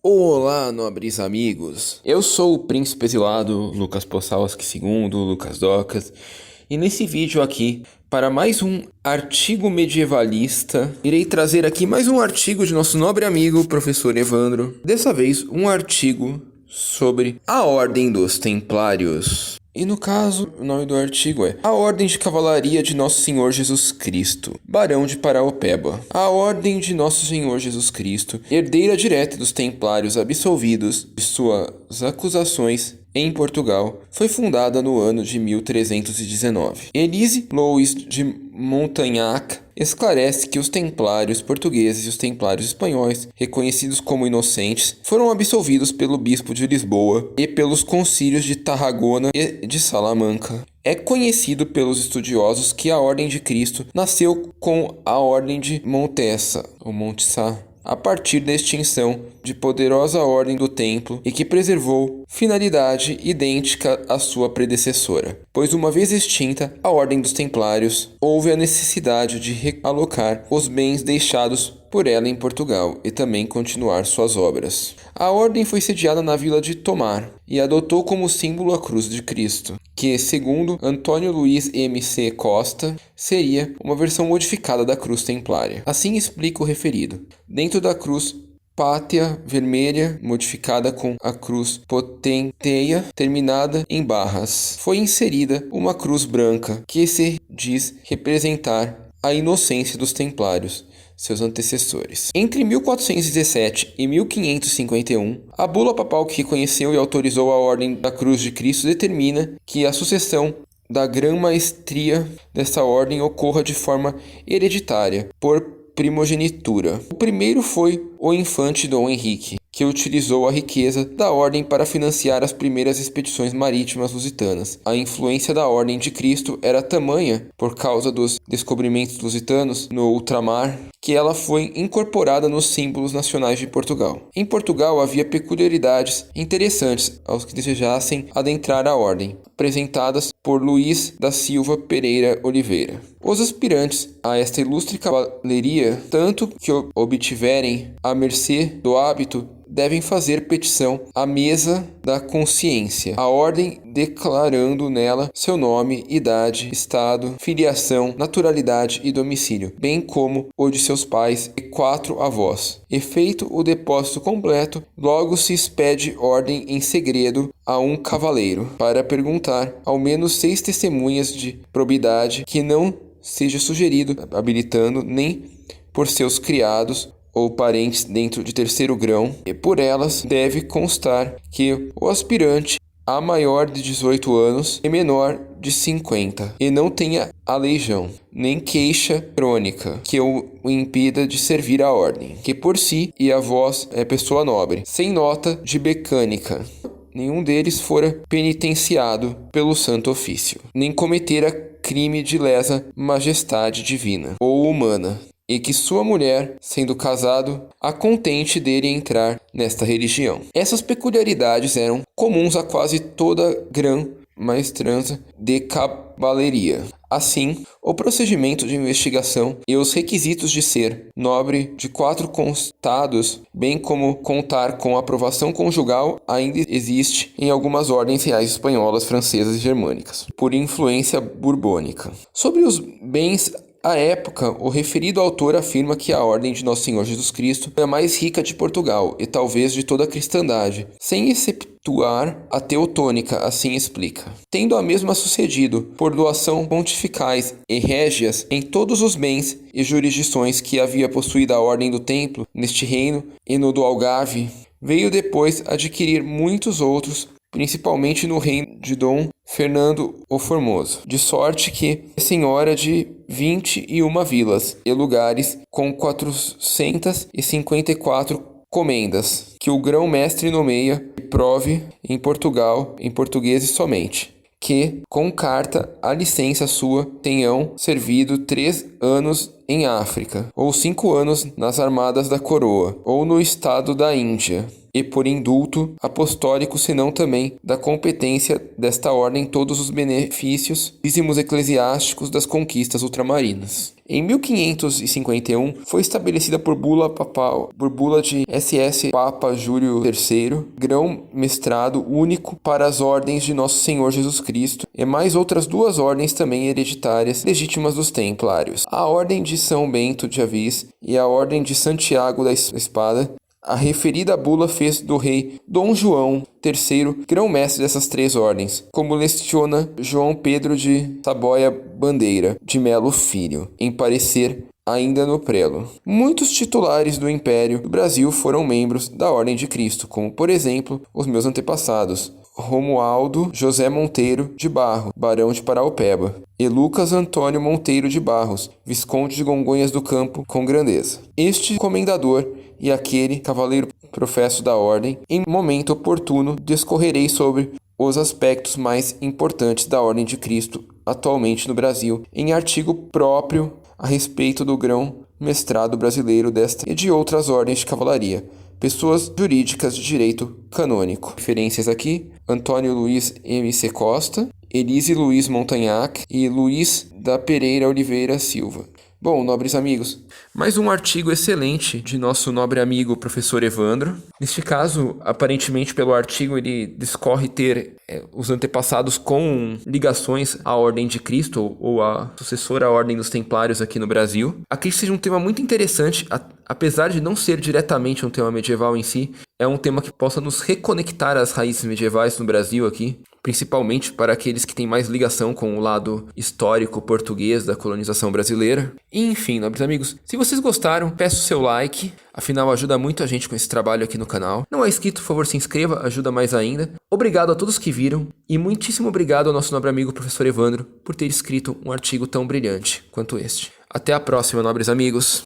Olá, nobres amigos. Eu sou o Príncipe Exilado, Lucas Possalski II, Lucas Docas, e nesse vídeo aqui, para mais um artigo medievalista, irei trazer aqui mais um artigo de nosso nobre amigo, professor Evandro. Dessa vez, um artigo sobre a Ordem dos Templários. E no caso, o nome do artigo é A Ordem de Cavalaria de Nosso Senhor Jesus Cristo, Barão de Paraopeba. A Ordem de Nosso Senhor Jesus Cristo, herdeira direta dos Templários absolvidos de suas acusações em Portugal, foi fundada no ano de 1319. Elise Louis de Montagnac esclarece que os templários portugueses e os templários espanhóis, reconhecidos como inocentes, foram absolvidos pelo bispo de Lisboa e pelos concílios de Tarragona e de Salamanca. É conhecido pelos estudiosos que a Ordem de Cristo nasceu com a Ordem de Montessa, ou Montessá, a partir da extinção de poderosa ordem do templo e que preservou finalidade idêntica à sua predecessora, pois uma vez extinta a ordem dos templários, houve a necessidade de realocar os bens deixados por ela em Portugal e também continuar suas obras. A ordem foi sediada na vila de Tomar e adotou como símbolo a cruz de Cristo, que, segundo Antônio Luiz M.C. Costa, seria uma versão modificada da cruz templária. Assim explica o referido. Dentro da cruz pátria vermelha, modificada com a cruz potenteia, terminada em barras, foi inserida uma cruz branca, que se diz representar a inocência dos templários, seus antecessores. Entre 1417 e 1551, a bula papal que reconheceu e autorizou a Ordem da Cruz de Cristo determina que a sucessão da grã-maestria desta ordem ocorra de forma hereditária, por primogenitura. O primeiro foi o infante Dom Henrique, que utilizou a riqueza da ordem para financiar as primeiras expedições marítimas lusitanas. A influência da Ordem de Cristo era tamanha, por causa dos descobrimentos lusitanos no ultramar, que ela foi incorporada nos símbolos nacionais de Portugal. Em Portugal havia peculiaridades interessantes aos que desejassem adentrar a ordem, apresentadas por Luís da Silva Pereira Oliveira. Os aspirantes a esta ilustre cavalaria, tanto que obtiverem a mercê do hábito, devem fazer petição à mesa da consciência, a ordem declarando nela seu nome, idade, estado, filiação, naturalidade e domicílio, bem como o de seus pais e 4 avós. Feito o depósito completo, logo se expede ordem em segredo a um cavaleiro, para perguntar ao menos 6 testemunhas de probidade que não seja sugerido, habilitando nem por seus criados ou parentes dentro de terceiro grão, e por elas deve constar que o aspirante há maior de 18 anos e menor de 50, e não tenha aleijão, nem queixa crônica, que o impida de servir à ordem, que por si e a vós é pessoa nobre, sem nota de mecânica. Nenhum deles fora penitenciado pelo santo ofício, nem cometera crime de lesa majestade divina ou humana, e que sua mulher, sendo casado, a contente dele entrar nesta religião. Essas peculiaridades eram comuns a quase toda grã-maestrança de cavalaria. Assim, o procedimento de investigação e os requisitos de ser nobre de 4 constados, bem como contar com aprovação conjugal, ainda existe em algumas ordens reais espanholas, francesas e germânicas, por influência borbônica. Sobre os bens à época, o referido autor afirma que a Ordem de Nosso Senhor Jesus Cristo é a mais rica de Portugal e talvez de toda a cristandade, sem exceptuar a teutônica, assim explica. Tendo a mesma sucedido por doação pontificais e régias em todos os bens e jurisdições que havia possuído a Ordem do Templo neste reino e no do Algarve, veio depois adquirir muitos outros, principalmente no reino de Dom Fernando o Formoso, de sorte que é senhora de 21 vilas e lugares com 454 comendas, que o grão-mestre nomeia e prove em Portugal, em português somente, que, com carta a licença sua, tenham servido 3 anos em África, ou 5 anos nas armadas da coroa, ou no estado da Índia, e por indulto apostólico, senão também da competência desta ordem todos os benefícios dízimos eclesiásticos das conquistas ultramarinas. Em 1551, foi estabelecida por bula de SS Papa Júlio III, grão-mestrado único para as ordens de Nosso Senhor Jesus Cristo e mais outras 2 ordens também hereditárias legítimas dos templários, a Ordem de São Bento de Avis e a Ordem de Santiago da Espada. A referida bula fez do rei Dom João III grão-mestre dessas 3 ordens, como leciona João Pedro de Saboia Bandeira de Melo Filho, em parecer ainda no prelo. Muitos titulares do Império do Brasil foram membros da Ordem de Cristo, como, por exemplo, os meus antepassados, Romualdo José Monteiro de Barros, barão de Paraupeba, e Lucas Antônio Monteiro de Barros, visconde de Congonhas do Campo, com grandeza. Este comendador e aquele cavaleiro professo da ordem, em momento oportuno discorrerei sobre os aspectos mais importantes da Ordem de Cristo atualmente no Brasil, em artigo próprio a respeito do grão-mestrado brasileiro desta e de outras ordens de cavalaria, pessoas jurídicas de direito canônico. Referências aqui: Antônio Luiz M.C. Costa, Elise Luiz Montagnac e Luiz da Pereira Oliveira Silva. Bom, nobres amigos, mais um artigo excelente de nosso nobre amigo professor Evandro. Neste caso, aparentemente pelo artigo ele discorre ter os antepassados com ligações à Ordem de Cristo ou à sucessora à Ordem dos Templários aqui no Brasil. Aqui seja um tema muito interessante, apesar de não ser diretamente um tema medieval em si, é um tema que possa nos reconectar às raízes medievais no Brasil aqui, principalmente para aqueles que têm mais ligação com o lado histórico português da colonização brasileira. E, enfim, nobres amigos, se vocês gostaram, peço seu like, afinal ajuda muito a gente com esse trabalho aqui no canal. Não é inscrito, por favor, se inscreva, ajuda mais ainda. Obrigado a todos que viram e muitíssimo obrigado ao nosso nobre amigo professor Evandro por ter escrito um artigo tão brilhante quanto este. Até a próxima, nobres amigos!